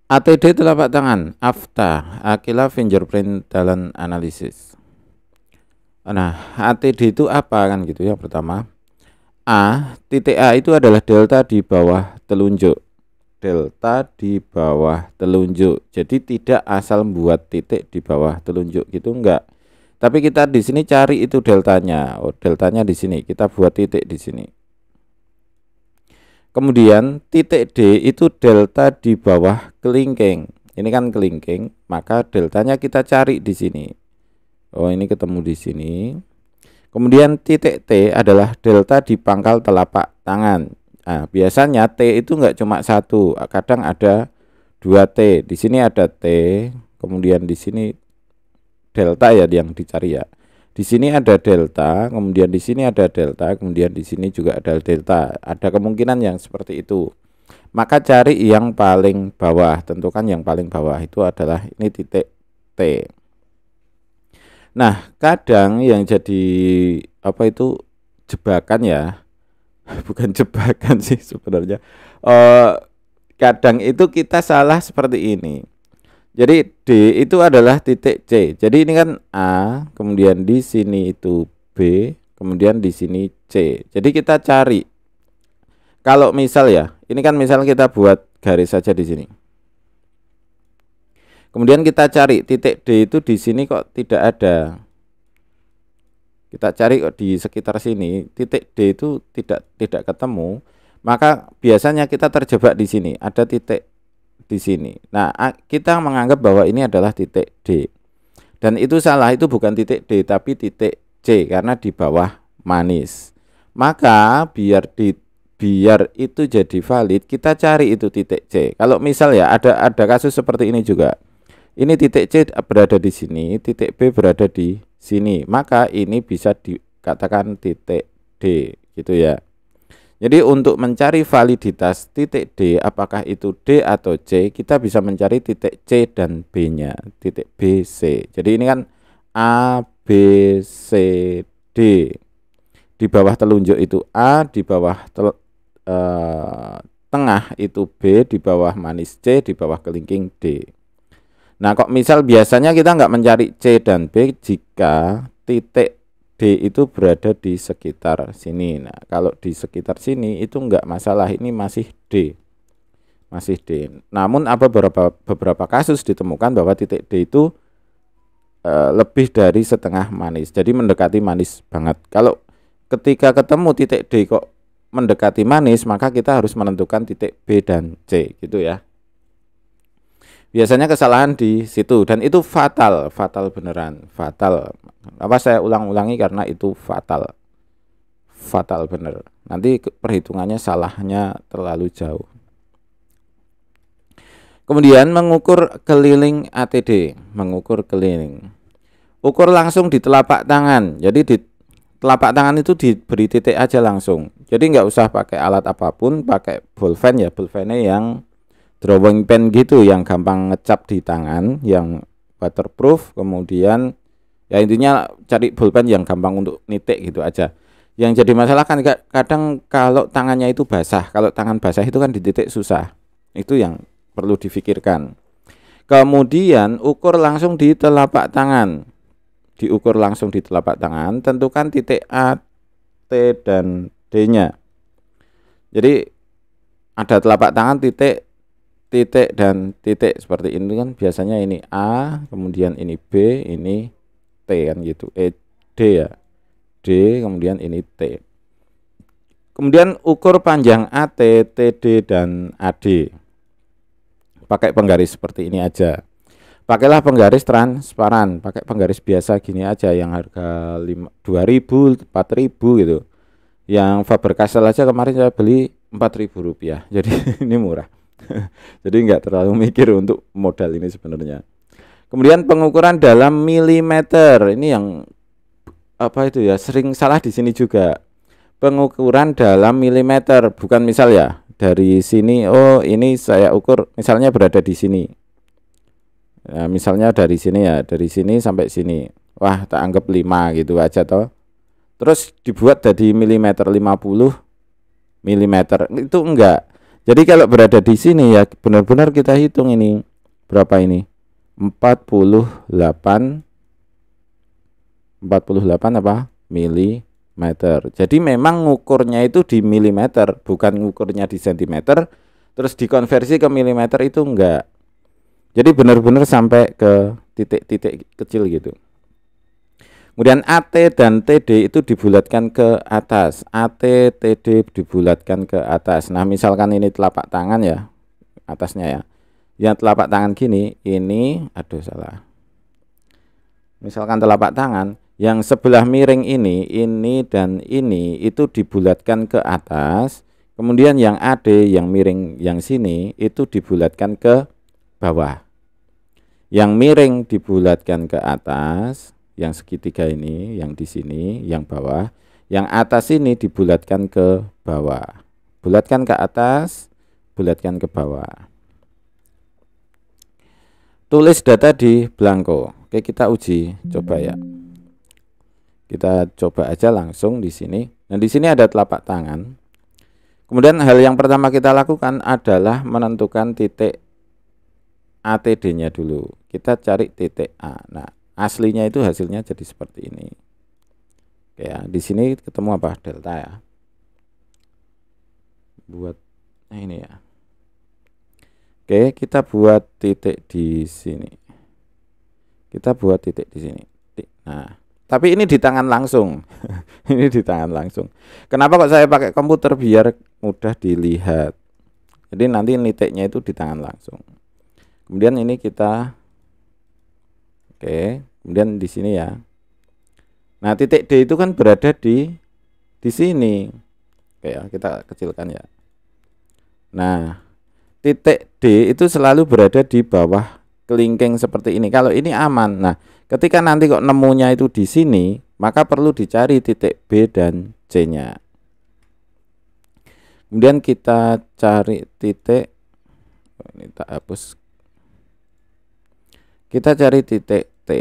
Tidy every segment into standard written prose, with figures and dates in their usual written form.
ATD telapak tangan, AFTA, Aquila Fingerprint Talent Analysis. Nah, ATD itu apa kan gitu ya. Pertama, titik A itu adalah delta di bawah telunjuk. Delta di bawah telunjuk. Jadi tidak asal buat titik di bawah telunjuk gitu enggak. Tapi kita di sini cari itu deltanya. Oh, deltanya di sini. Kita buat titik di sini. Kemudian titik D itu delta di bawah kelingking. Ini kan kelingking, maka deltanya kita cari di sini. Oh, ini ketemu di sini. Kemudian titik T adalah delta di pangkal telapak tangan. Nah, biasanya T itu enggak cuma satu, kadang ada 2 T. Di sini ada T, kemudian di sini delta ya yang dicari ya. Di sini ada delta, kemudian di sini ada delta, kemudian di sini juga ada delta. Ada kemungkinan yang seperti itu. Maka cari yang paling bawah, tentukan yang paling bawah itu adalah ini titik T. Nah, kadang yang jadi apa itu jebakan ya, bukan jebakan sih sebenarnya. Kadang itu kita salah seperti ini. Jadi D itu adalah titik C. Jadi ini kan A, kemudian di sini itu B, kemudian di sini C. Jadi kita cari. Kalau misal ya, ini kan misal kita buat garis saja di sini. Kemudian kita cari titik D itu di sini kok tidak ada. Kita cari kok di sekitar sini, titik D itu tidak ketemu. Maka biasanya kita terjebak di sini, ada titik di sini. Nah, kita menganggap bahwa ini adalah titik D. Dan itu salah, itu bukan titik D tapi titik C karena di bawah manis. Maka biar itu jadi valid, kita cari itu titik C. Kalau misal ya ada kasus seperti ini juga. Ini titik C berada di sini, titik B berada di sini. Maka ini bisa dikatakan titik D gitu ya. Jadi untuk mencari validitas titik D, apakah itu D atau C, kita bisa mencari titik C dan B-nya, titik B, C. Jadi ini kan A, B, C, D. Di bawah telunjuk itu A, di bawah tengah itu B, di bawah manis C, di bawah kelingking D. Nah, kok misal biasanya kita nggak mencari C dan B jika titik D itu berada di sekitar sini. Nah, kalau di sekitar sini itu enggak masalah, ini masih D. Masih D. Namun apa beberapa kasus ditemukan bahwa titik D itu lebih dari setengah manis. Jadi mendekati manis banget. Kalau ketika ketemu titik D kok mendekati manis, maka kita harus menentukan titik B dan C gitu ya. Biasanya kesalahan di situ dan itu fatal beneran, fatal. Apa saya ulang-ulangi karena itu fatal bener. Nanti perhitungannya salahnya terlalu jauh. Kemudian mengukur keliling ATD, mengukur keliling. Ukur langsung di telapak tangan. Jadi di telapak tangan itu diberi titik aja langsung. Jadi nggak usah pakai alat apapun, pakai ballpen ya, ballpennya yang drawing pen gitu yang gampang ngecap di tangan, yang waterproof. Kemudian ya intinya cari pulpen yang gampang untuk nitik gitu aja. Yang jadi masalah kan kadang kalau tangannya itu basah. Kalau tangan basah itu kan dititik susah. Itu yang perlu difikirkan. Kemudian ukur langsung di telapak tangan. Diukur langsung di telapak tangan, tentukan titik A, T dan D-nya. Jadi ada telapak tangan, titik dan titik seperti ini kan biasanya ini A, kemudian ini B, ini T kan gitu. D ya. D, kemudian ini T. Kemudian ukur panjang AT, TD dan AD. Pakai penggaris seperti ini aja. Pakailah penggaris transparan, pakai penggaris biasa gini aja yang harga 2.000, 4.000 gitu. Yang Faber-Castell aja kemarin saya beli Rp4.000. Jadi ini murah. Jadi nggak terlalu mikir untuk modal ini sebenarnya. Kemudian pengukuran dalam milimeter, ini yang apa itu ya, sering salah di sini juga. Pengukuran dalam milimeter, bukan misal ya dari sini, oh ini saya ukur misalnya berada di sini. Nah, misalnya dari sini ya, dari sini sampai sini. Wah, tak anggap 5 gitu aja toh. Terus dibuat jadi milimeter 50 milimeter. Itu enggak. Jadi kalau berada di sini ya benar-benar kita hitung ini berapa ini? 48 apa? Milimeter. Jadi memang ngukurnya itu di milimeter, bukan ngukurnya di sentimeter, terus dikonversi ke milimeter itu enggak. Jadi benar-benar sampai ke titik-titik kecil gitu. Kemudian AT dan TD itu dibulatkan ke atas. AT, TD dibulatkan ke atas. Nah, misalkan ini telapak tangan ya, atasnya ya. Yang telapak tangan gini, ini, aduh salah. Misalkan telapak tangan, yang sebelah miring ini dan ini itu dibulatkan ke atas. Kemudian yang AD, yang miring yang sini itu dibulatkan ke bawah. Yang miring dibulatkan ke atas, yang segitiga ini, yang di sini, yang bawah. Yang atas ini dibulatkan ke bawah. Bulatkan ke atas, bulatkan ke bawah. Tulis data di blanko. Oke, kita uji coba ya. Kita coba aja langsung di sini. Nah, di sini ada telapak tangan. Kemudian hal yang pertama kita lakukan adalah menentukan titik ATD-nya dulu. Kita cari titik A. Nah, aslinya itu hasilnya jadi seperti ini. Oke ya, di sini ketemu apa? Delta ya. Buat ini ya. Oke, kita buat titik di sini. Kita buat titik di sini. Nah, tapi ini di tangan langsung. Ini di tangan langsung. Kenapa kok saya pakai komputer biar mudah dilihat. Jadi nanti titiknya itu di tangan langsung. Kemudian ini kita oke, kemudian di sini ya. Nah, titik D itu kan berada di sini. Oke ya, kita kecilkan ya. Nah, titik D itu selalu berada di bawah kelingking seperti ini. Kalau ini aman. Nah, ketika nanti kok nemunya itu di sini, maka perlu dicari titik B dan C-nya. Kemudian kita cari titik, ini tak hapus. Kita cari titik T.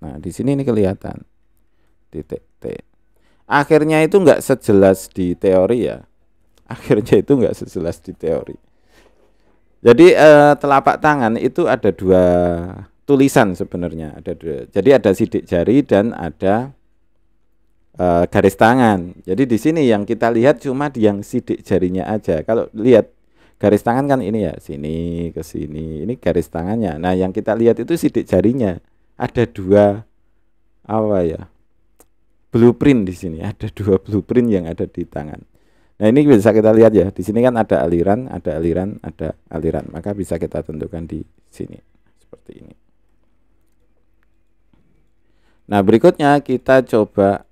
Nah, di sini ini kelihatan titik T. Akhirnya itu enggak sejelas di teori ya. Akhirnya itu enggak sejelas di teori. Jadi telapak tangan itu ada dua tulisan sebenarnya, ada dua. Jadi ada sidik jari dan ada garis tangan. Jadi di sini yang kita lihat cuma yang sidik jarinya aja. Kalau lihat garis tangan kan ini ya, sini ke sini. Ini garis tangannya. Nah, yang kita lihat itu sidik jarinya. Ada dua apa ya? Blueprint di sini. Ada dua blueprint yang ada di tangan. Nah, ini bisa kita lihat ya. Di sini kan ada aliran, ada aliran, ada aliran. Maka bisa kita tentukan di sini seperti ini. Nah, berikutnya kita coba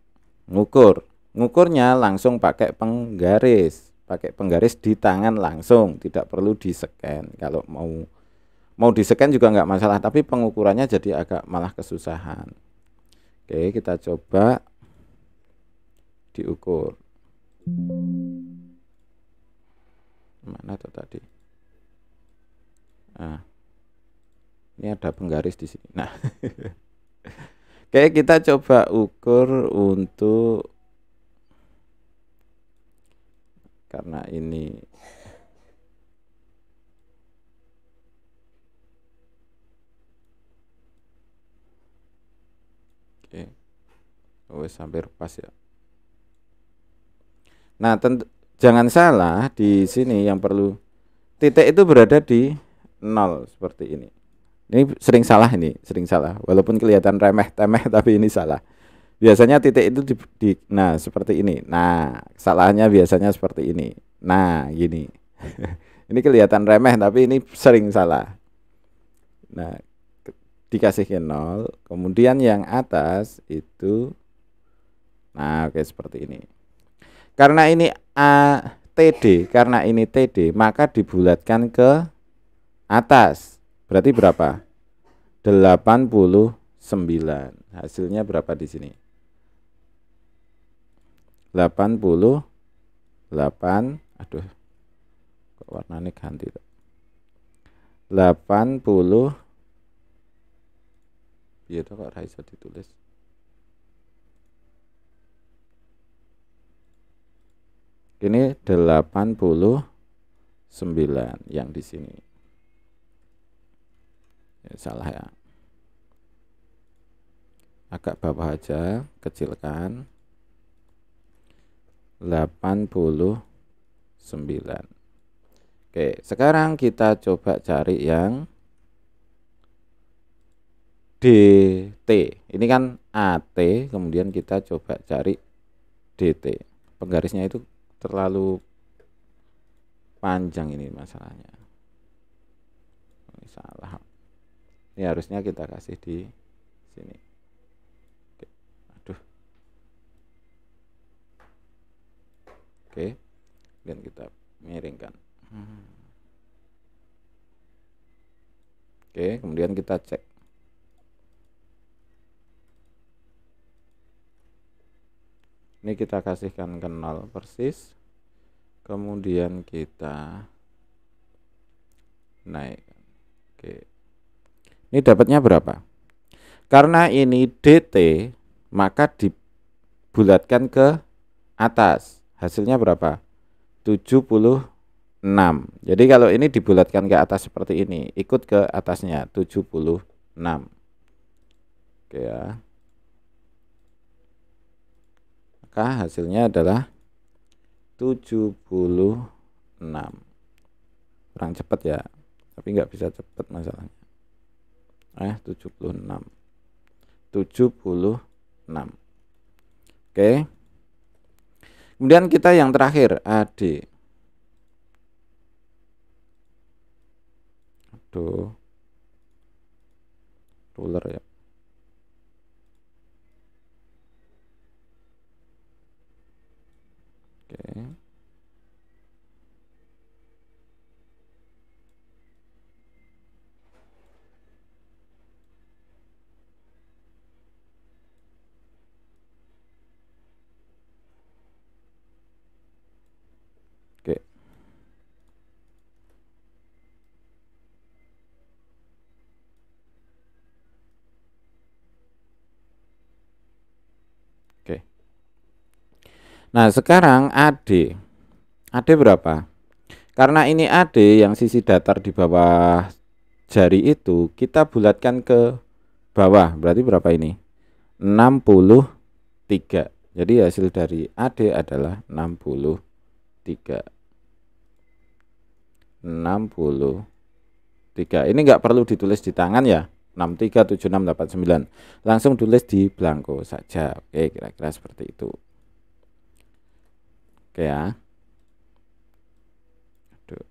ngukur. Ngukurnya langsung pakai penggaris. Pakai penggaris di tangan langsung, tidak perlu di-scan. Kalau mau di-scan juga nggak masalah, tapi pengukurannya jadi agak malah kesusahan. Oke, kita coba diukur. Mana tuh tadi? Nah, ini ada penggaris di sini. Nah, oke, kita coba ukur untuk karena ini oke, hampir pas ya. Nah, jangan salah di sini yang perlu titik itu berada di 0 seperti ini. Ini sering salah, walaupun kelihatan remeh-temeh tapi ini salah. Biasanya titik itu nah seperti ini. Nah, salahnya biasanya seperti ini. Nah, gini. Ini kelihatan remeh tapi ini sering salah. Nah, dikasihkan 0, kemudian yang atas itu nah oke seperti ini. Karena ini karena ini TD, maka dibulatkan ke atas. Berarti berapa? 89. Hasilnya berapa di sini? 88. Aduh. Kok warnanya ganti tuh. 80. Iya tuh kok bisa ditulis. Oke, Ini 89 yang di sini. Ya, salah ya. Agak bawah aja, kecilkan. 89. Oke, sekarang kita coba cari yang DT. Ini kan AT, kemudian kita coba cari DT. Penggarisnya itu terlalu panjang ini masalahnya. Ini salah. Ini harusnya kita kasih di sini. Oke. Aduh. Oke. Dan kita miringkan. Oke, kemudian kita cek. Ini kita kasihkan ke 0 persis. Kemudian kita naik. Oke. Ini dapatnya berapa? Karena ini DT, maka dibulatkan ke atas. Hasilnya berapa? 76. Jadi kalau ini dibulatkan ke atas seperti ini, ikut ke atasnya 76. Oke ya. Maka hasilnya adalah 76. Kurang cepat ya, tapi nggak bisa cepat masalahnya. 76. Oke. Kemudian kita yang terakhir AD. Aduh, ruler ya. Oke. Oke. Oke. Nah, sekarang AD. AD berapa? Karena ini AD yang sisi datar di bawah jari itu, kita bulatkan ke bawah. Berarti berapa ini? 63. Jadi hasil dari AD adalah 63. 63. Ini enggak perlu ditulis di tangan ya. 637689. Langsung tulis di belangko saja. Oke, kira-kira seperti itu. Oke ya. Aduh.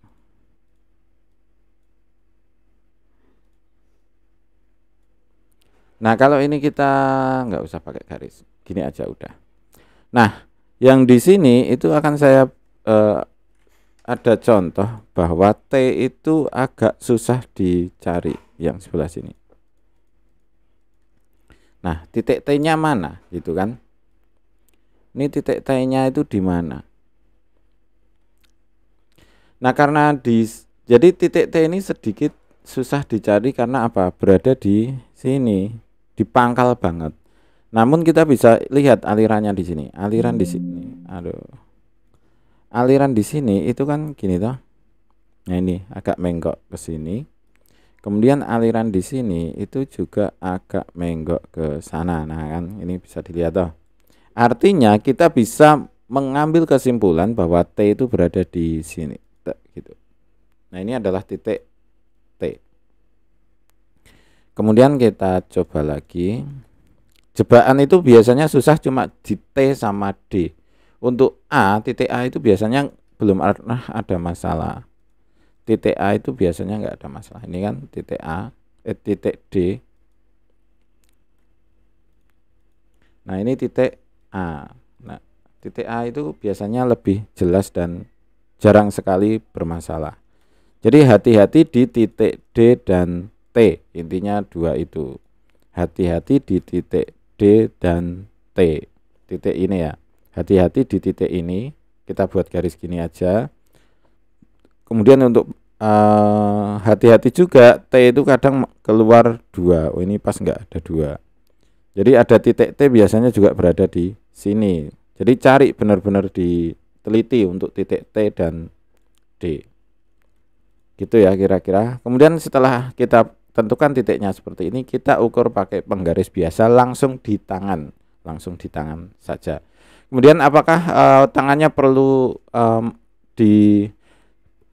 Nah, kalau ini kita nggak usah pakai garis. Gini aja udah. Nah, yang di sini itu akan saya ada contoh bahwa T itu agak susah dicari yang sebelah sini. Nah, titik T-nya mana gitu kan? Ini titik T-nya itu di mana? Nah, karena jadi titik T ini sedikit susah dicari karena apa? Berada di sini, di pangkal banget. Namun kita bisa lihat alirannya di sini. Aliran di sini. Aduh. Aliran di sini itu kan gini toh. Nah, ini agak menggok ke sini. Kemudian aliran di sini itu juga agak menggok ke sana. Nah, kan ini bisa dilihat toh. Artinya kita bisa mengambil kesimpulan bahwa T itu berada di sini gitu. Nah, ini adalah titik T. Kemudian kita coba lagi. Jebakan itu biasanya susah cuma di T sama D. Untuk A, titik A itu biasanya belum pernah ada masalah. Titik A itu biasanya nggak ada masalah. Ini kan titik A, titik D. Nah, ini titik A. Nah, titik A itu biasanya lebih jelas dan jarang sekali bermasalah. Jadi hati-hati di titik D dan T. Intinya dua itu. Hati-hati di titik D dan T. Titik ini ya. Hati-hati di titik ini, kita buat garis gini aja. Kemudian untuk hati-hati juga T itu kadang keluar 2. Oh, ini pas nggak ada 2. Jadi ada titik T biasanya juga berada di sini. Jadi cari benar-benar di teliti untuk titik T dan D. Gitu ya kira-kira. Kemudian setelah kita tentukan titiknya seperti ini, kita ukur pakai penggaris biasa langsung di tangan saja. Kemudian apakah tangannya perlu di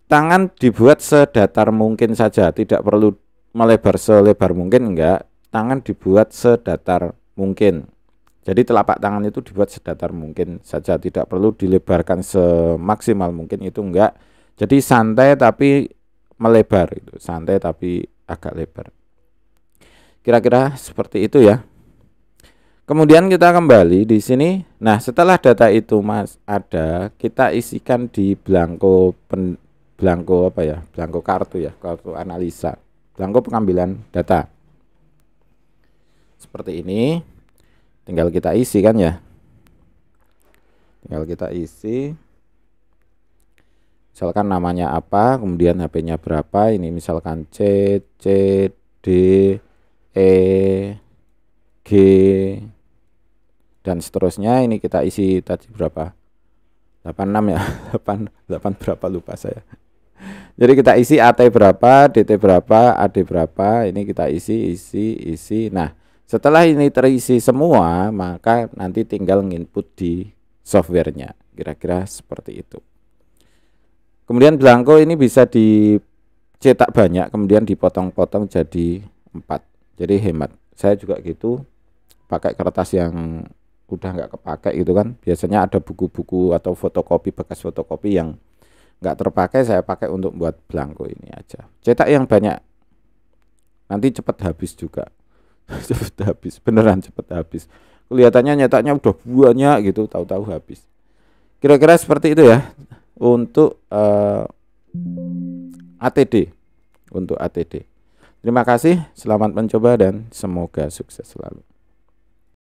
tangan dibuat sedatar mungkin saja, tidak perlu melebar selebar mungkin, enggak. Tangan dibuat sedatar mungkin. Jadi telapak tangan itu dibuat sedatar mungkin saja, tidak perlu dilebarkan semaksimal mungkin, itu enggak. Jadi santai tapi melebar, itu santai tapi agak lebar. Kira-kira seperti itu ya. Kemudian kita kembali di sini. Nah, setelah data itu ada, kita isikan di blanko kartu ya, kartu analisa, blanko pengambilan data. Seperti ini. Tinggal kita isi kan ya. Tinggal kita isi. Misalkan namanya apa, kemudian HP-nya berapa, ini misalkan C, D, E, G, dan seterusnya. Ini kita isi tadi berapa? 86 ya. 8 berapa lupa saya. Jadi kita isi AT berapa, DT berapa, AD berapa, ini kita isi. Nah, setelah ini terisi semua, maka nanti tinggal nginput di softwarenya. Kira-kira seperti itu. Kemudian blanko ini bisa dicetak banyak, kemudian dipotong-potong jadi 4. Jadi hemat. Saya juga gitu, pakai kertas yang udah nggak kepakai gitu kan. Biasanya ada buku-buku atau fotokopi, bekas fotokopi yang nggak terpakai, saya pakai untuk buat blanko ini aja. Cetak yang banyak, nanti cepat habis juga. Cepat habis, beneran cepat habis. Kelihatannya nyetaknya udah banyak gitu, tahu-tahu habis. Kira-kira seperti itu ya untuk ATD. Untuk ATD. Terima kasih, selamat mencoba dan semoga sukses selalu.